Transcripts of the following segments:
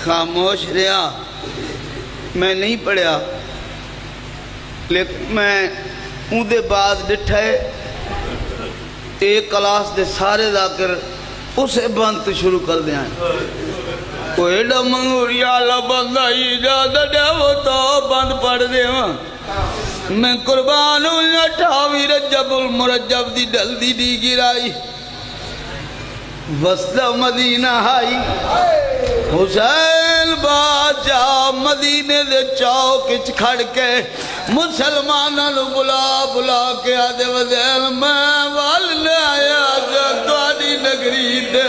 خاموش رہا میں نہیں پڑھیا لیکن میں اون دے بعد ڈٹھا ہے ایک کلاس دے سارے ذاکر اسے بند شروع کر دیا ہے کوئی ایڈا منگوریا اللہ بندہ اجازت ہے وہ تو بند پڑھ دے میں قربان ہوں 28 رجب المرجب دی ڈل دی دی گرائی وسط مدینہ آئی حسین بادشاہ مدینے دے چوک کھڑ کے مسلمانوں بلا بلا کے آدھے وزیر میں والنے آیا تواڈی نگری دے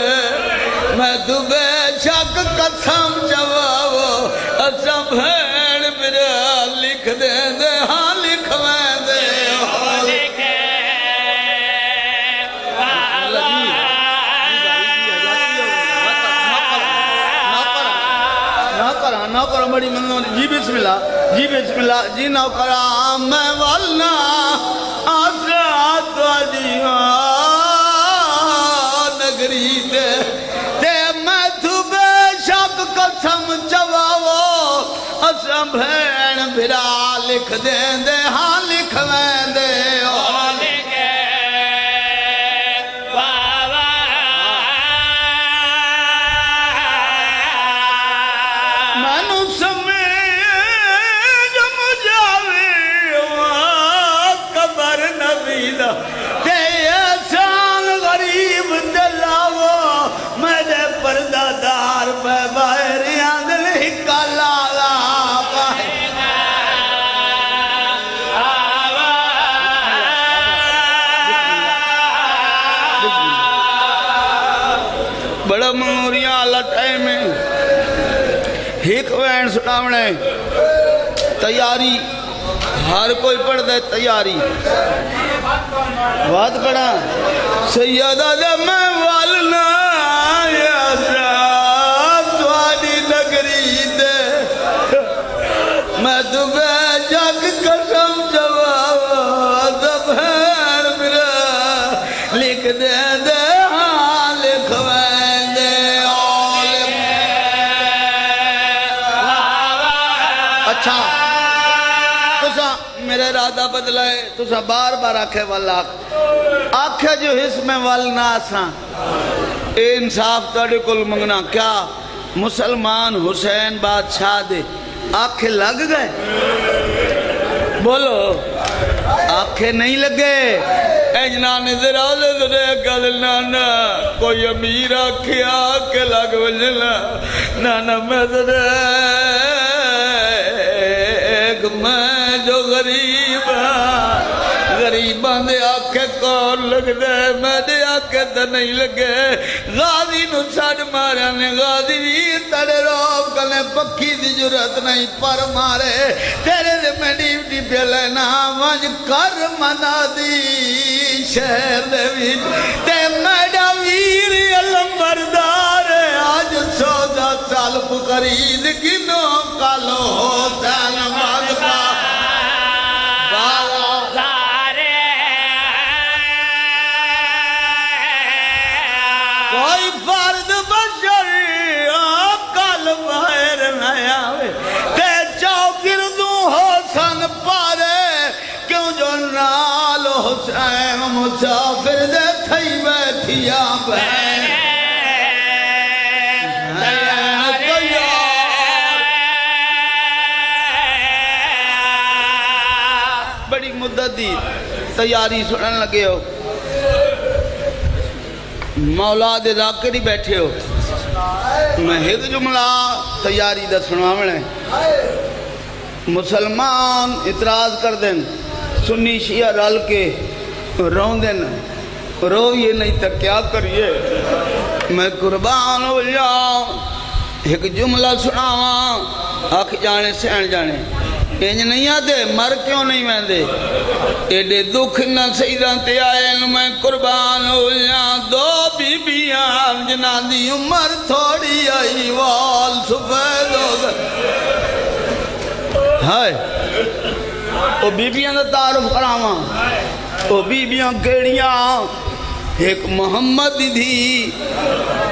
میں تو بے شک قسم چواو اساں بھین میرا لکھ دے دے ہاں لکھویں دے نوکر بڑی منظور جی بسم اللہ جی نوکر میں والنا آسرات واجیاں نگری دے میں تو بے شک قسم چواو اساں بھین بھرا لکھ دیں دے ہاں لکھویں دے بڑا منوریاں اللہ ٹائم میں ایک وین سناونے تیاری ہر کوئی پڑھ دے تیاری بات پڑھا سیدہ دے میں والنا یا سراب تواڈی نگری دے میں تو بے جگ قسم جواب زبہر میرا لکھ دے دے ہاں لکھویں اچھا تسا میرے ارادہ بدلائے تسا بار بار آکھے والا آکھے جو حس میں والنا آساں اے انصاف تاڑے کل منگنا کیا مسلمان حسین بادشاہ دے آکھے لگ گئے بولو آکھے نہیں لگے اے جنان ذرالے ذرے گل نانا کوئی امیر آکھے آکھے لگ وجلا نانا میں ذرے میں جو غریباں دے آکھے کون لگ دے میں دے آکھے تے نہیں لگے غازی نو ساڑ مارے نے غازی بھی تڑے روب کلے پکی دی جرت نہیں پر مارے تیرے دے میں ڈیوٹی پہ لینا وانج کر منا دی شہر دے ویٹ تے میڈا ویر علم بردار آج 14 سال پکرید کنو کالو ہوتا نماز کا کوئی فرد بشر کل باہر نیا تے چوکردوں حسن پارے کیوں جو نال حسین مسافر دے تھئی بیٹھیا بہن بڑی مدت دی تیاری سنن لگے ہو مولا دے ذاکر ہی بیٹھے ہو میں ہد جملہ تیاری دا سنواونے مسلمان اعتراض کر دیں سنی شیعہ رل کے رون دیں رو یہ نہیں تک کیا کریے میں قربان ہو جاؤں ایک جملہ سناواں آکھ جانے سین جانے انج نہیں آدھے مر کیوں نہیں میں دے ایڈے دکھ نہ سیدان تے آئے میں قربان ہو جاں دو بی بیاں جنہ دی عمر تھوڑی آئی وال سفید ہو گئے ہائے او بی بیاں دا تعارف کراواں او بی بیاں کیڑیاں ایک محمد دی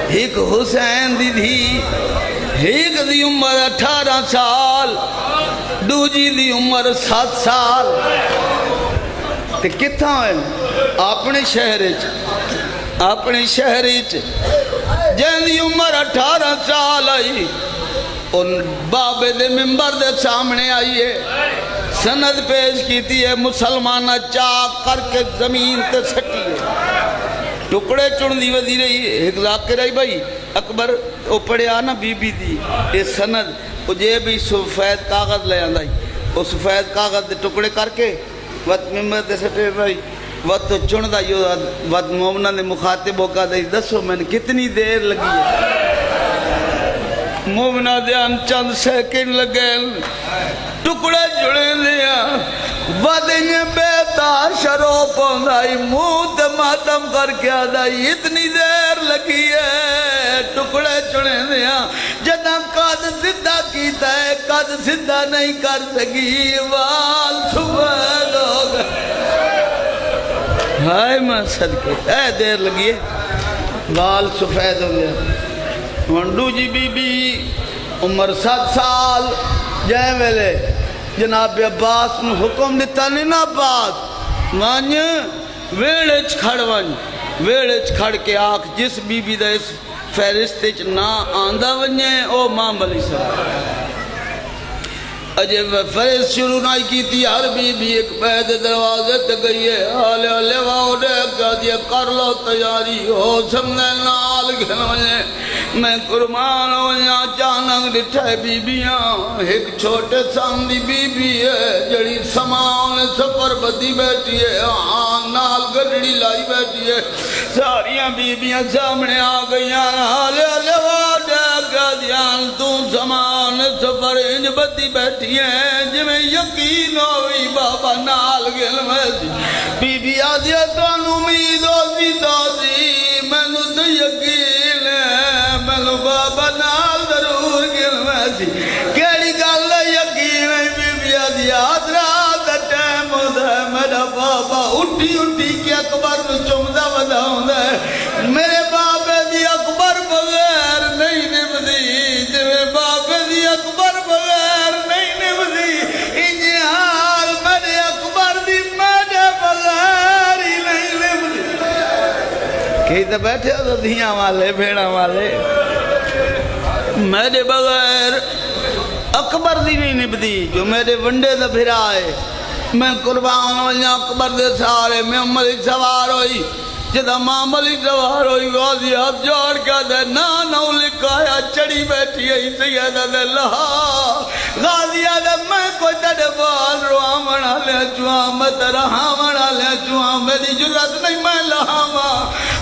ایک حسین دی ایک دی عمر 18 سال دوجی دی عمر 7 سال تے کتھاں ہیں اپنے شہر جن دی عمر 18 سال آئی ان بابے دے ممبر دے سامنے آئیے سند پیش کیتی ہے مسلمانہ چاک کر کے زمین تے سٹی ہے ٹکڑے چڑھ دی وزی رہی ایک ذاکر آئی بھائی اکبر او پڑے آنا بی بی دی اے سند او جے بھی سفید کاغذ لے آندائی او سفید کاغذ دے ٹکڑے کر کے وقت ممبر دے سٹے بھائی وقت چڑھ دا یو وقت مومنہ نے مخاطب ہو کا دائی دسو میں نے کتنی دیر لگی ہے مومنہ دیان چند سیکنڈ لگے ٹکڑے جڑے لیا ودنگ بیتا شروع پوندائی موت ماتم کر کے آدائی اتنی دیر لگی ہے ٹکڑے چڑے لیا جنا قد زدہ کیتا ہے قد زدہ نہیں کر سکی وال سفید ہو گئے ہائے میں صدقے اے دیر لگی ہے وال سفید ہو گیا ونڈو جی بی بی عمر 7 سال جائے ویلے جناب عباس نے حکم دیتا نہیں نا عباس وانج ویڑچ کھڑ کے آکھ جس بی بی دا اس فہرستے نہ آندہ ونجے او ماں بلی صاحب اجے فہرست شروع نہ کی تھی ہر بی بی ایک پہد دروازے تے گئی ہے آلے واؤ دیکھ کہا دیا کر لو تیاری ہو سمنے نال گھن ونجے میں قربان ہو یا چانک ڈٹھے بی بیاں ایک چھوٹے سامدی بی بی ہے جڑی سامان سفر بدی بیٹھی ہے آن نال گڑڑی لائی بیٹھی ہے ساریاں بی بیاں سامنے آ گئیاں آلے واؤ دیکھ کہا دیا تو سامان سفر انج بدی بیٹھی ہے جمیں یقین ہوئی بابا نال گل میں بی بی آدھیا تو امید ہوئی دوزی میں نو تو یقین ہے میں نو بابا نال ضرور گل میں کیڑی گل یقین ہے بی بی آدھیا رات ٹائم ہوتا ہے میرا بابا اٹھی کے اکبر نو چمدہ ودا ہوتا ہے میرے بابے دی اکبر بغیر نہیں نبدی جمیں بابے دی اکبر بغیر نہیں نبدی انجی حال میرے اکبر دی میرے بغیر ہی نہیں نبدی کہیں تو بیٹھے ہو تو دھیاں والے بھیڑا والے میرے بغیر اکبر دی نہیں نبدی جو میرے ونڈے دا بھرا ہے میں قربان ہوں یا اکبر دے سارے میں ملک سوار ہوئی جدہ ماں ملک سوار ہوئی غازی ہاتھ جوڑ کے دے نانو لکھایا چڑی بیٹھی ہے سیدہ دے لہا غازی آدھے میں کوئی تڑے بال روامنا لے چوہاں میں ترہامنا لے چوہاں میری جرات نہیں میں لہاما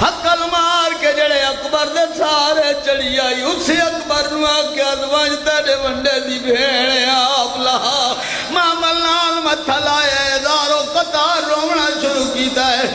حقل مار کے جڑے اکبر دے سارے چڑی آئی اسی اکبر نوا کے ادوانج تڑے ونڈے دی بھیڑے آپ لہا ماں ملنال متھل آئے دارو قطار رومنا شروع کیتا ہے